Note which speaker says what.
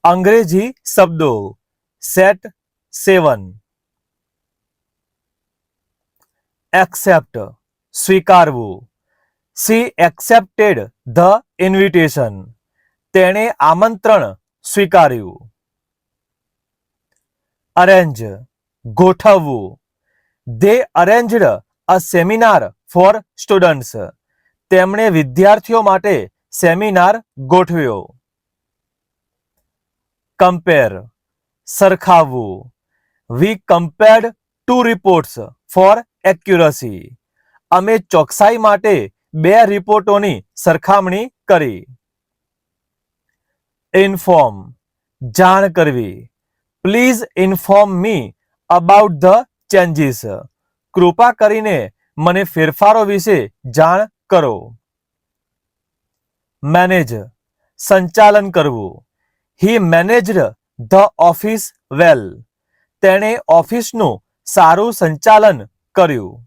Speaker 1: અંગ્રેજી શબ્દો set 7. Accept સ્વીકારવું. She accepted the invitation. તેણે આમંત્રણ સ્વીકાર્યું. અરેન્જ ગોઠવવું. They arranged a seminar for students. તેમણે વિદ્યાર્થીઓ માટે સેમિનાર ગોઠવ્યો. કમ્પેર સરખાવવું. We compared two reports for accuracy. અમે ચોકસાઈ માટે 2 રિપોર્ટોની સરખામણી કરી. ઇન્ફોર્મ જાણ કરવી. Please inform me about the changes. કૃપા કરીને મને ફેરફારો વિશે જાણ કરો. મેનેજ સંચાલન કરવું. He managed the office well. તેણે ઓફિસનું સારું સંચાલન કર્યું.